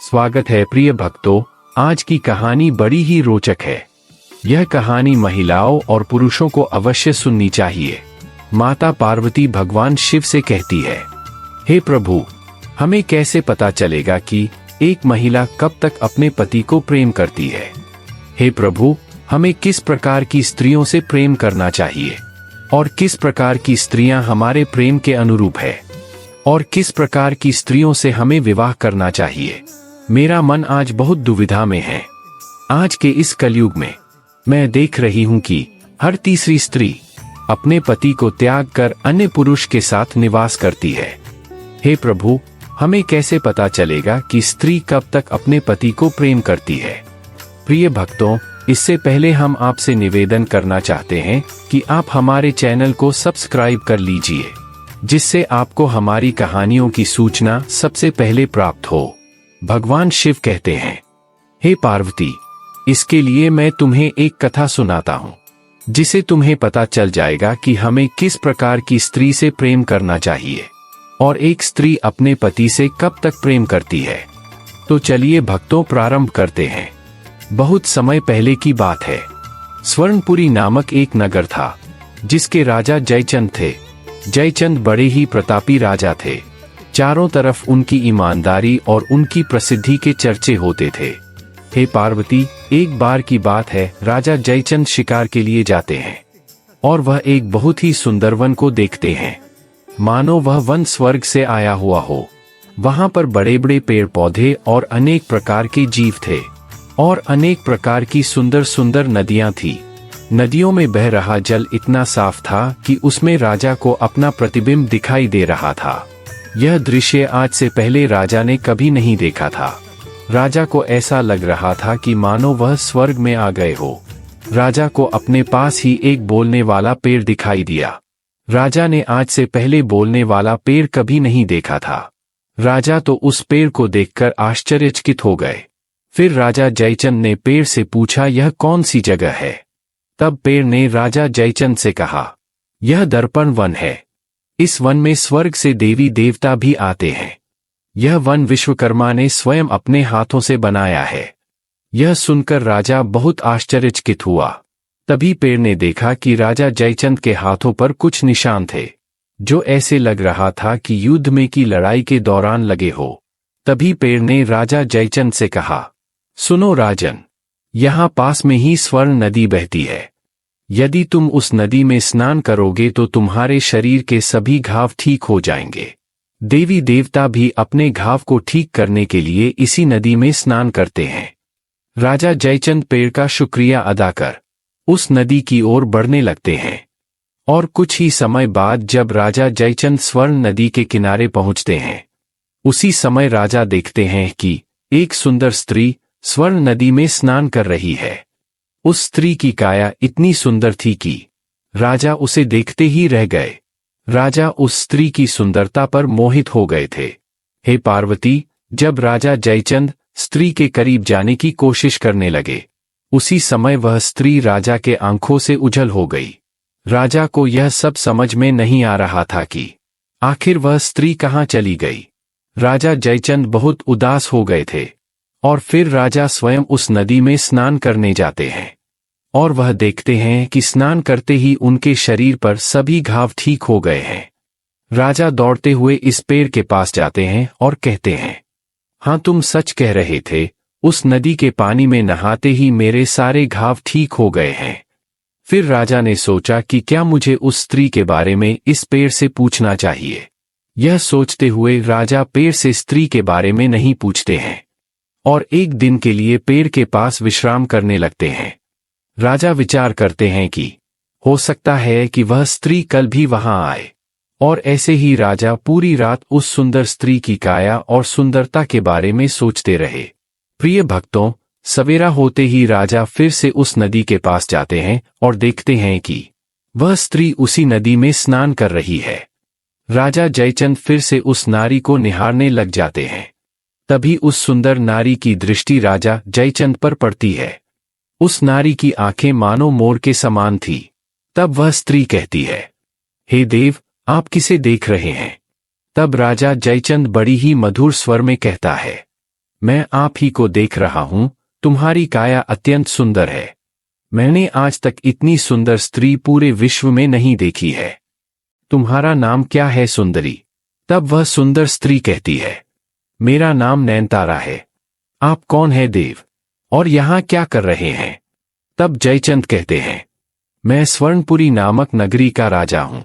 स्वागत है प्रिय भक्तों। आज की कहानी बड़ी ही रोचक है। यह कहानी महिलाओं और पुरुषों को अवश्य सुननी चाहिए। माता पार्वती भगवान शिव से कहती है, हे प्रभु, हमें कैसे पता चलेगा कि एक महिला कब तक अपने पति को प्रेम करती है। हे प्रभु, हमें किस प्रकार की स्त्रियों से प्रेम करना चाहिए और किस प्रकार की स्त्रियां हमारे प्रेम के अनुरूप है और किस प्रकार की स्त्रियों से हमें विवाह करना चाहिए। मेरा मन आज बहुत दुविधा में है। आज के इस कलयुग में मैं देख रही हूं कि हर तीसरी स्त्री अपने पति को त्याग कर अन्य पुरुष के साथ निवास करती है। हे प्रभु, हमें कैसे पता चलेगा कि स्त्री कब तक अपने पति को प्रेम करती है। प्रिय भक्तों, इससे पहले हम आपसे निवेदन करना चाहते हैं कि आप हमारे चैनल को सब्सक्राइब कर लीजिए, जिससे आपको हमारी कहानियों की सूचना सबसे पहले प्राप्त हो। भगवान शिव कहते हैं, हे पार्वती, इसके लिए मैं तुम्हें एक कथा सुनाता हूँ, जिसे तुम्हें पता चल जाएगा कि हमें किस प्रकार की स्त्री से प्रेम करना चाहिए और एक स्त्री अपने पति से कब तक प्रेम करती है। तो चलिए भक्तों, प्रारंभ करते हैं। बहुत समय पहले की बात है। स्वर्णपुरी नामक एक नगर था, जिसके राजा जयचंद थे। जयचंद बड़े ही प्रतापी राजा थे। चारों तरफ उनकी ईमानदारी और उनकी प्रसिद्धि के चर्चे होते थे। हे पार्वती, एक बार की बात है, राजा जयचंद शिकार के लिए जाते हैं और वह एक बहुत ही सुंदर वन को देखते हैं, मानो वह वन स्वर्ग से आया हुआ हो। वहां पर बड़े बड़े पेड़ पौधे और अनेक प्रकार के जीव थे और अनेक प्रकार की सुंदर सुंदर नदियां थी। नदियों में बह रहा जल इतना साफ था कि उसमें राजा को अपना प्रतिबिंब दिखाई दे रहा था। यह दृश्य आज से पहले राजा ने कभी नहीं देखा था। राजा को ऐसा लग रहा था कि मानो वह स्वर्ग में आ गए हो। राजा को अपने पास ही एक बोलने वाला पेड़ दिखाई दिया। राजा ने आज से पहले बोलने वाला पेड़ कभी नहीं देखा था। राजा तो उस पेड़ को देखकर आश्चर्यचकित हो गए। फिर राजा जयचंद ने पेड़ से पूछा, यह कौन सी जगह है। तब पेड़ ने राजा जयचंद से कहा, यह दर्पण वन है। इस वन में स्वर्ग से देवी देवता भी आते हैं। यह वन विश्वकर्मा ने स्वयं अपने हाथों से बनाया है। यह सुनकर राजा बहुत आश्चर्यचकित हुआ। तभी पेड़ ने देखा कि राजा जयचंद के हाथों पर कुछ निशान थे, जो ऐसे लग रहा था कि युद्ध में की लड़ाई के दौरान लगे हो। तभी पेड़ ने राजा जयचंद से कहा, सुनो राजन, यहाँ पास में ही स्वर्ण नदी बहती है। यदि तुम उस नदी में स्नान करोगे तो तुम्हारे शरीर के सभी घाव ठीक हो जाएंगे। देवी देवता भी अपने घाव को ठीक करने के लिए इसी नदी में स्नान करते हैं। राजा जयचंद पेड़ का शुक्रिया अदा कर उस नदी की ओर बढ़ने लगते हैं और कुछ ही समय बाद जब राजा जयचंद स्वर्ण नदी के किनारे पहुंचते हैं, उसी समय राजा देखते हैं कि एक सुंदर स्त्री स्वर्ण नदी में स्नान कर रही है। उस स्त्री की काया इतनी सुंदर थी कि राजा उसे देखते ही रह गए। राजा उस स्त्री की सुंदरता पर मोहित हो गए थे। हे पार्वती, जब राजा जयचंद स्त्री के करीब जाने की कोशिश करने लगे, उसी समय वह स्त्री राजा के आंखों से उझल हो गई। राजा को यह सब समझ में नहीं आ रहा था कि आखिर वह स्त्री कहाँ चली गई। राजा जयचंद बहुत उदास हो गए थे और फिर राजा स्वयं उस नदी में स्नान करने जाते हैं और वह देखते हैं कि स्नान करते ही उनके शरीर पर सभी घाव ठीक हो गए हैं। राजा दौड़ते हुए इस पेड़ के पास जाते हैं और कहते हैं, हाँ, तुम सच कह रहे थे, उस नदी के पानी में नहाते ही मेरे सारे घाव ठीक हो गए हैं। फिर राजा ने सोचा कि क्या मुझे उस स्त्री के बारे में इस पेड़ से पूछना चाहिए। यह सोचते हुए राजा पेड़ से स्त्री के बारे में नहीं पूछते हैं और एक दिन के लिए पेड़ के पास विश्राम करने लगते हैं। राजा विचार करते हैं कि हो सकता है कि वह स्त्री कल भी वहां आए, और ऐसे ही राजा पूरी रात उस सुंदर स्त्री की काया और सुंदरता के बारे में सोचते रहे। प्रिय भक्तों, सवेरा होते ही राजा फिर से उस नदी के पास जाते हैं और देखते हैं कि वह स्त्री उसी नदी में स्नान कर रही है। राजा जयचंद फिर से उस नारी को निहारने लग जाते हैं। तभी उस सुंदर नारी की दृष्टि राजा जयचंद पर पड़ती है। उस नारी की आंखें मानो मोर के समान थी। तब वह स्त्री कहती है, हे देव, आप किसे देख रहे हैं। तब राजा जयचंद बड़ी ही मधुर स्वर में कहता है, मैं आप ही को देख रहा हूं, तुम्हारी काया अत्यंत सुंदर है। मैंने आज तक इतनी सुंदर स्त्री पूरे विश्व में नहीं देखी है। तुम्हारा नाम क्या है सुंदरी? तब वह सुंदर स्त्री कहती है, मेरा नाम नैनतारा है। आप कौन है देव, और यहाँ क्या कर रहे हैं? तब जयचंद कहते हैं, मैं स्वर्णपुरी नामक नगरी का राजा हूं।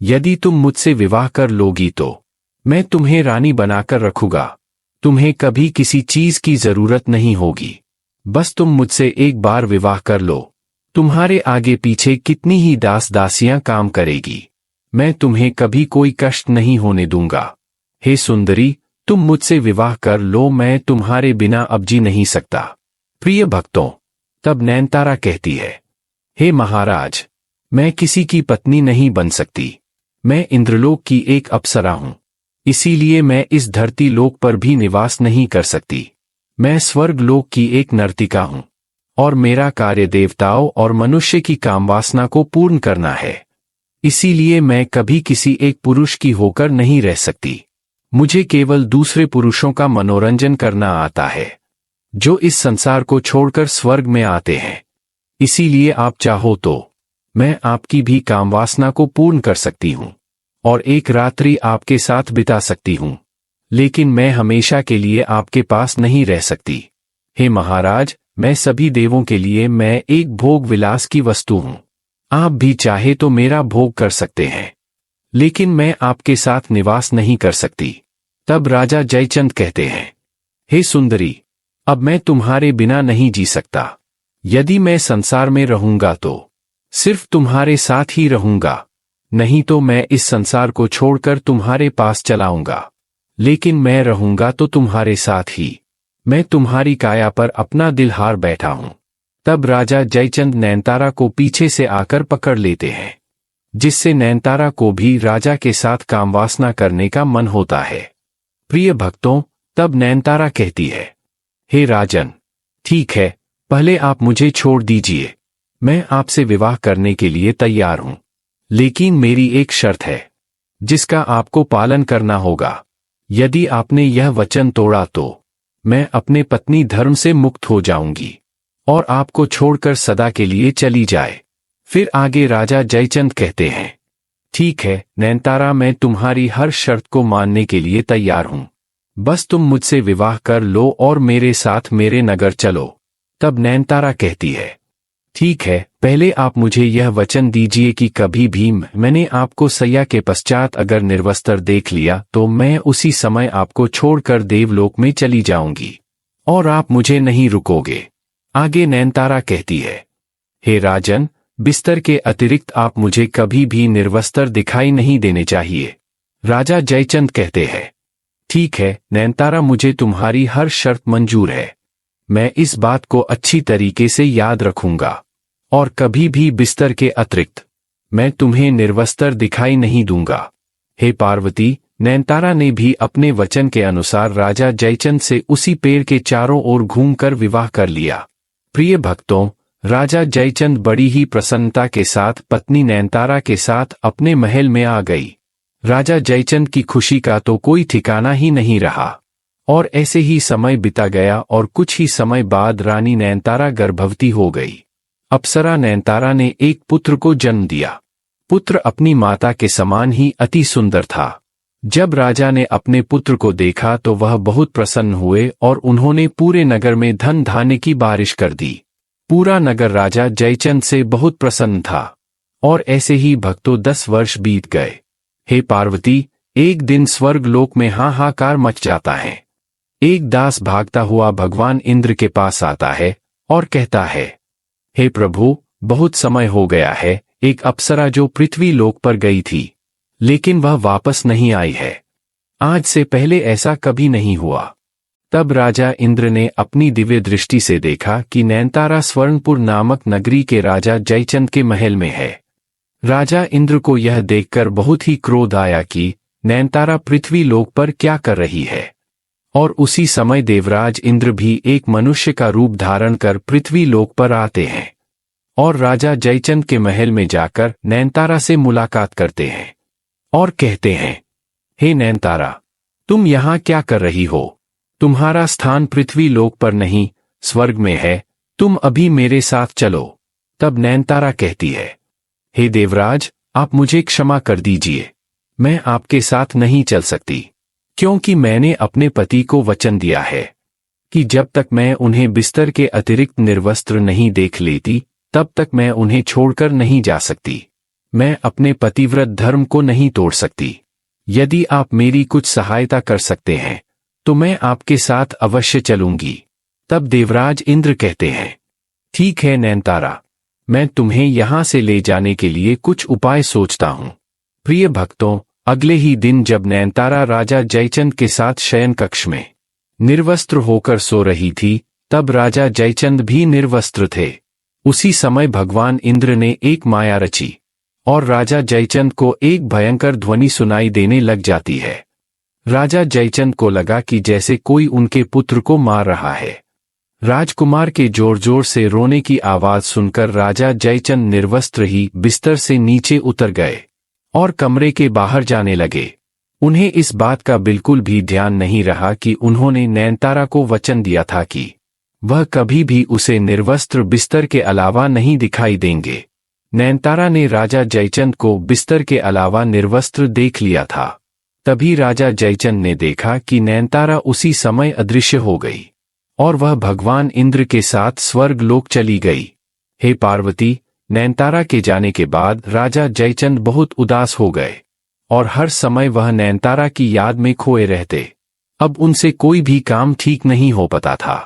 यदि तुम मुझसे विवाह कर लोगी तो मैं तुम्हें रानी बनाकर रखूंगा। तुम्हें कभी किसी चीज की जरूरत नहीं होगी। बस तुम मुझसे एक बार विवाह कर लो। तुम्हारे आगे पीछे कितनी ही दास दासियां काम करेगी, मैं तुम्हें कभी कोई कष्ट नहीं होने दूंगा। हे सुंदरी, तुम मुझसे विवाह कर लो, मैं तुम्हारे बिना अब जी नहीं सकता। प्रिय भक्तों, तब नैनतारा कहती है, हे महाराज, मैं किसी की पत्नी नहीं बन सकती। मैं इंद्रलोक की एक अप्सरा हूं, इसीलिए मैं इस धरती लोक पर भी निवास नहीं कर सकती। मैं स्वर्ग लोक की एक नर्तिका हूं, और मेरा कार्य देवताओं और मनुष्य की कामवासना को पूर्ण करना है। इसीलिए मैं कभी किसी एक पुरुष की होकर नहीं रह सकती। मुझे केवल दूसरे पुरुषों का मनोरंजन करना आता है, जो इस संसार को छोड़कर स्वर्ग में आते हैं। इसीलिए आप चाहो तो मैं आपकी भी कामवासना को पूर्ण कर सकती हूँ और एक रात्रि आपके साथ बिता सकती हूँ, लेकिन मैं हमेशा के लिए आपके पास नहीं रह सकती। हे महाराज, मैं सभी देवों के लिए मैं एक भोग विलास की वस्तु हूँ। आप भी चाहे तो मेरा भोग कर सकते हैं, लेकिन मैं आपके साथ निवास नहीं कर सकती। तब राजा जयचंद कहते हैं, हे सुंदरी, अब मैं तुम्हारे बिना नहीं जी सकता। यदि मैं संसार में रहूंगा तो सिर्फ तुम्हारे साथ ही रहूंगा, नहीं तो मैं इस संसार को छोड़कर तुम्हारे पास चलाऊंगा। लेकिन मैं रहूंगा तो तुम्हारे साथ ही। मैं तुम्हारी काया पर अपना दिल हार बैठा हूं। तब राजा जयचंद नैनतारा को पीछे से आकर पकड़ लेते हैं, जिससे नैनतारा को भी राजा के साथ कामवासना करने का मन होता है। प्रिय भक्तों, तब नैनतारा कहती है, हे राजन, ठीक है, पहले आप मुझे छोड़ दीजिए। मैं आपसे विवाह करने के लिए तैयार हूं, लेकिन मेरी एक शर्त है, जिसका आपको पालन करना होगा। यदि आपने यह वचन तोड़ा तो मैं अपने पत्नी धर्म से मुक्त हो जाऊंगी और आपको छोड़कर सदा के लिए चली जाए। फिर आगे राजा जयचंद कहते हैं, ठीक है नैनतारा, मैं तुम्हारी हर शर्त को मानने के लिए तैयार हूं। बस तुम मुझसे विवाह कर लो और मेरे साथ मेरे नगर चलो। तब नैनतारा कहती है, ठीक है, पहले आप मुझे यह वचन दीजिए कि कभी भी मैंने आपको सैया के पश्चात अगर निर्वस्त्र देख लिया तो मैं उसी समय आपको छोड़कर देवलोक में चली जाऊंगी और आप मुझे नहीं रुकोगे। आगे नैनतारा कहती है, हे राजन, बिस्तर के अतिरिक्त आप मुझे कभी भी निर्वस्त्र दिखाई नहीं देने चाहिए। राजा जयचंद कहते हैं, ठीक है नैनतारा, मुझे तुम्हारी हर शर्त मंजूर है। मैं इस बात को अच्छी तरीके से याद रखूंगा और कभी भी बिस्तर के अतिरिक्त मैं तुम्हें निर्वस्त्र दिखाई नहीं दूंगा। हे पार्वती, नैनतारा ने भी अपने वचन के अनुसार राजा जयचंद से उसी पेड़ के चारों ओर घूमकर विवाह कर लिया। प्रिय भक्तों, राजा जयचंद बड़ी ही प्रसन्नता के साथ पत्नी नैनतारा के साथ अपने महल में आ गई। राजा जयचंद की खुशी का तो कोई ठिकाना ही नहीं रहा और ऐसे ही समय बिता गया और कुछ ही समय बाद रानी नैनतारा गर्भवती हो गई। अप्सरा नैनतारा ने एक पुत्र को जन्म दिया। पुत्र अपनी माता के समान ही अति सुंदर था। जब राजा ने अपने पुत्र को देखा तो वह बहुत प्रसन्न हुए और उन्होंने पूरे नगर में धन धान्य की बारिश कर दी। पूरा नगर राजा जयचंद से बहुत प्रसन्न था और ऐसे ही भक्तों 10 वर्ष बीत गए। हे पार्वती, एक दिन स्वर्ग लोक में हाहाकार मच जाता है। एक दास भागता हुआ भगवान इंद्र के पास आता है और कहता है, हे प्रभु, बहुत समय हो गया है, एक अप्सरा जो पृथ्वी लोक पर गई थी लेकिन वह वापस नहीं आई है। आज से पहले ऐसा कभी नहीं हुआ। तब राजा इंद्र ने अपनी दिव्य दृष्टि से देखा कि नैनतारा स्वर्णपुर नामक नगरी के राजा जयचंद के महल में है। राजा इंद्र को यह देखकर बहुत ही क्रोध आया कि नैनतारा पृथ्वी लोक पर क्या कर रही है, और उसी समय देवराज इंद्र भी एक मनुष्य का रूप धारण कर पृथ्वी लोक पर आते हैं और राजा जयचंद के महल में जाकर नैनतारा से मुलाकात करते हैं और कहते हैं, हे नैनतारा, तुम यहाँ क्या कर रही हो? तुम्हारा स्थान पृथ्वी लोक पर नहीं, स्वर्ग में है। तुम अभी मेरे साथ चलो। तब नैनतारा कहती है, हे देवराज, आप मुझे क्षमा कर दीजिए। मैं आपके साथ नहीं चल सकती, क्योंकि मैंने अपने पति को वचन दिया है कि जब तक मैं उन्हें बिस्तर के अतिरिक्त निर्वस्त्र नहीं देख लेती, तब तक मैं उन्हें छोड़कर नहीं जा सकती। मैं अपने पतिव्रत धर्म को नहीं तोड़ सकती। यदि आप मेरी कुछ सहायता कर सकते हैं तो मैं आपके साथ अवश्य चलूंगी। तब देवराज इंद्र कहते हैं, ठीक है नैनतारा, मैं तुम्हें यहां से ले जाने के लिए कुछ उपाय सोचता हूं। प्रिय भक्तों, अगले ही दिन जब नैनतारा राजा जयचंद के साथ शयन कक्ष में निर्वस्त्र होकर सो रही थी, तब राजा जयचंद भी निर्वस्त्र थे। उसी समय भगवान इंद्र ने एक माया रची और राजा जयचंद को एक भयंकर ध्वनि सुनाई देने लग जाती है। राजा जयचंद को लगा कि जैसे कोई उनके पुत्र को मार रहा है। राजकुमार के जोर जोर से रोने की आवाज सुनकर राजा जयचंद निर्वस्त्र ही बिस्तर से नीचे उतर गए और कमरे के बाहर जाने लगे। उन्हें इस बात का बिल्कुल भी ध्यान नहीं रहा कि उन्होंने नैनतारा को वचन दिया था कि वह कभी भी उसे निर्वस्त्र बिस्तर के अलावा नहीं दिखाई देंगे। नैनतारा ने राजा जयचंद को बिस्तर के अलावा निर्वस्त्र देख लिया था। तभी राजा जयचंद ने देखा कि नैनतारा उसी समय अदृश्य हो गई और वह भगवान इंद्र के साथ स्वर्ग लोक चली गई। हे पार्वती, नैनतारा के जाने के बाद राजा जयचंद बहुत उदास हो गए और हर समय वह नैनतारा की याद में खोए रहते। अब उनसे कोई भी काम ठीक नहीं हो पाता था।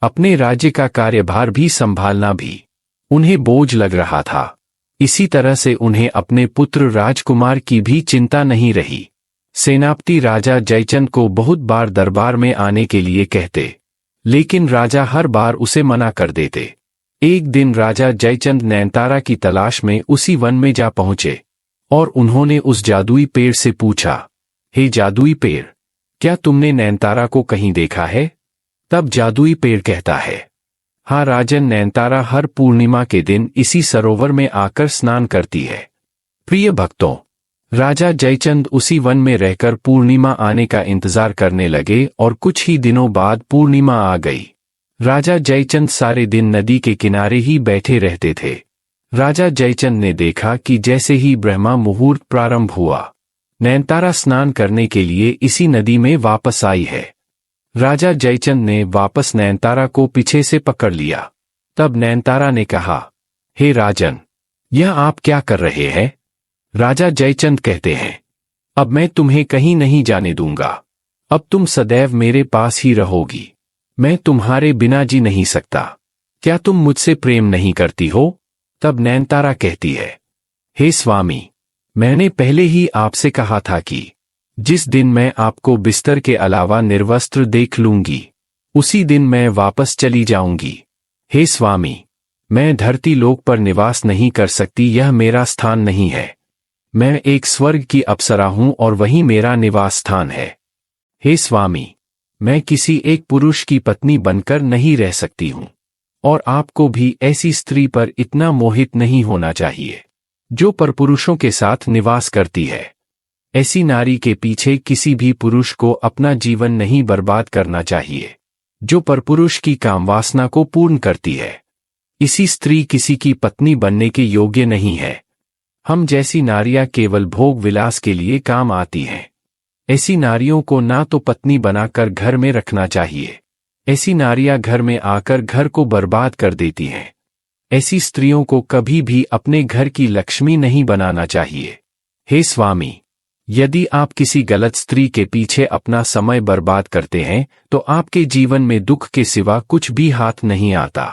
अपने राज्य का कार्यभार भी संभालना भी उन्हें बोझ लग रहा था। इसी तरह से उन्हें अपने पुत्र राजकुमार की भी चिंता नहीं रही। सेनापति राजा जयचंद को बहुत बार दरबार में आने के लिए कहते, लेकिन राजा हर बार उसे मना कर देते। एक दिन राजा जयचंद नैनतारा की तलाश में उसी वन में जा पहुंचे और उन्होंने उस जादुई पेड़ से पूछा, हे जादुई पेड़, क्या तुमने नैनतारा को कहीं देखा है? तब जादुई पेड़ कहता है, हाँ राजन, नैनतारा हर पूर्णिमा के दिन इसी सरोवर में आकर स्नान करती है। प्रिय भक्तों, राजा जयचंद उसी वन में रहकर पूर्णिमा आने का इंतजार करने लगे और कुछ ही दिनों बाद पूर्णिमा आ गई। राजा जयचंद सारे दिन नदी के किनारे ही बैठे रहते थे। राजा जयचंद ने देखा कि जैसे ही ब्रह्मा मुहूर्त प्रारंभ हुआ, नैनतारा स्नान करने के लिए इसी नदी में वापस आई है। राजा जयचंद ने वापस नैनतारा को पीछे से पकड़ लिया। तब नैनतारा ने कहा, हे राजन, यह आप क्या कर रहे हैं? राजा जयचंद कहते हैं, अब मैं तुम्हें कहीं नहीं जाने दूंगा। अब तुम सदैव मेरे पास ही रहोगी। मैं तुम्हारे बिना जी नहीं सकता। क्या तुम मुझसे प्रेम नहीं करती हो? तब नैनतारा कहती है, हे स्वामी, मैंने पहले ही आपसे कहा था कि जिस दिन मैं आपको बिस्तर के अलावा निर्वस्त्र देख लूंगी, उसी दिन मैं वापस चली जाऊंगी। हे स्वामी, मैं धरती लोक पर निवास नहीं कर सकती, यह मेरा स्थान नहीं है। मैं एक स्वर्ग की अप्सरा हूं और वही मेरा निवास स्थान है। हे स्वामी, मैं किसी एक पुरुष की पत्नी बनकर नहीं रह सकती हूं और आपको भी ऐसी स्त्री पर इतना मोहित नहीं होना चाहिए जो परपुरुषों के साथ निवास करती है। ऐसी नारी के पीछे किसी भी पुरुष को अपना जीवन नहीं बर्बाद करना चाहिए जो परपुरुष की कामवासना को पूर्ण करती है। इसी स्त्री किसी की पत्नी बनने के योग्य नहीं है। हम जैसी नारियां केवल भोग विलास के लिए काम आती हैं। ऐसी नारियों को ना तो पत्नी बनाकर घर में रखना चाहिए। ऐसी नारियां घर में आकर घर को बर्बाद कर देती हैं। ऐसी स्त्रियों को कभी भी अपने घर की लक्ष्मी नहीं बनाना चाहिए। हे स्वामी, यदि आप किसी गलत स्त्री के पीछे अपना समय बर्बाद करते हैं तो आपके जीवन में दुख के सिवा कुछ भी हाथ नहीं आता।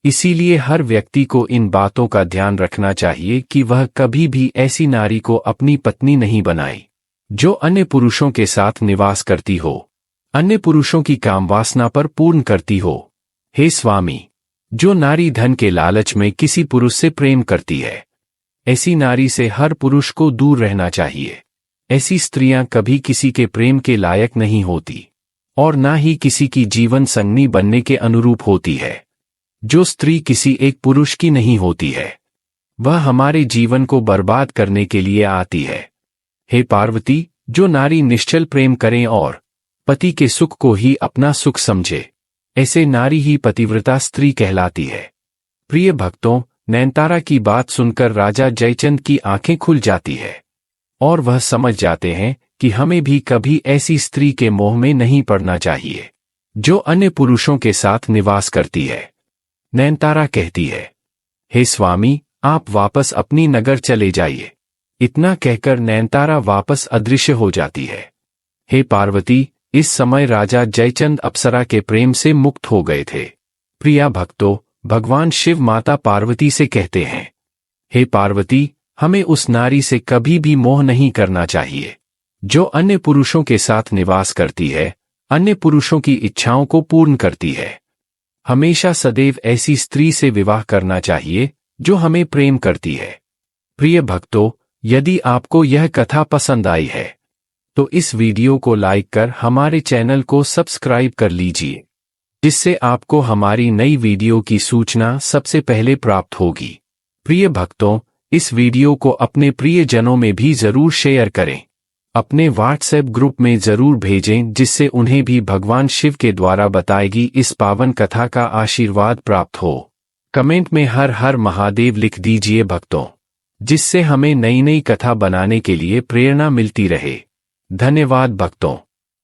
इसीलिए हर व्यक्ति को इन बातों का ध्यान रखना चाहिए कि वह कभी भी ऐसी नारी को अपनी पत्नी नहीं बनाए जो अन्य पुरुषों के साथ निवास करती हो, अन्य पुरुषों की कामवासना पर पूर्ण करती हो। हे स्वामी, जो नारी धन के लालच में किसी पुरुष से प्रेम करती है, ऐसी नारी से हर पुरुष को दूर रहना चाहिए। ऐसी स्त्रियां कभी किसी के प्रेम के लायक नहीं होती और ना ही किसी की जीवन संगनी बनने के अनुरूप होती है। जो स्त्री किसी एक पुरुष की नहीं होती है, वह हमारे जीवन को बर्बाद करने के लिए आती है। हे पार्वती, जो नारी निश्चल प्रेम करें और पति के सुख को ही अपना सुख समझे, ऐसे नारी ही पतिव्रता स्त्री कहलाती है। प्रिय भक्तों, नयनतारा की बात सुनकर राजा जयचंद की आंखें खुल जाती है और वह समझ जाते हैं कि हमें भी कभी ऐसी स्त्री के मोह में नहीं पड़ना चाहिए जो अन्य पुरुषों के साथ निवास करती है। नयनतारा कहती है, हे स्वामी, आप वापस अपनी नगर चले जाइए। इतना कहकर नयनतारा वापस अदृश्य हो जाती है। हे पार्वती, इस समय राजा जयचंद अप्सरा के प्रेम से मुक्त हो गए थे। प्रिया भक्तों, भगवान शिव माता पार्वती से कहते हैं, हे पार्वती, हमें उस नारी से कभी भी मोह नहीं करना चाहिए जो अन्य पुरुषों के साथ निवास करती है, अन्य पुरुषों की इच्छाओं को पूर्ण करती है। हमेशा सदैव ऐसी स्त्री से विवाह करना चाहिए जो हमें प्रेम करती है। प्रिय भक्तों, यदि आपको यह कथा पसंद आई है तो इस वीडियो को लाइक कर हमारे चैनल को सब्सक्राइब कर लीजिए, जिससे आपको हमारी नई वीडियो की सूचना सबसे पहले प्राप्त होगी। प्रिय भक्तों, इस वीडियो को अपने प्रियजनों में भी जरूर शेयर करें, अपने व्हाट्सएप ग्रुप में जरूर भेजें, जिससे उन्हें भी भगवान शिव के द्वारा बताएगी इस पावन कथा का आशीर्वाद प्राप्त हो। कमेंट में हर हर महादेव लिख दीजिए भक्तों, जिससे हमें नई नई कथा बनाने के लिए प्रेरणा मिलती रहे। धन्यवाद भक्तों।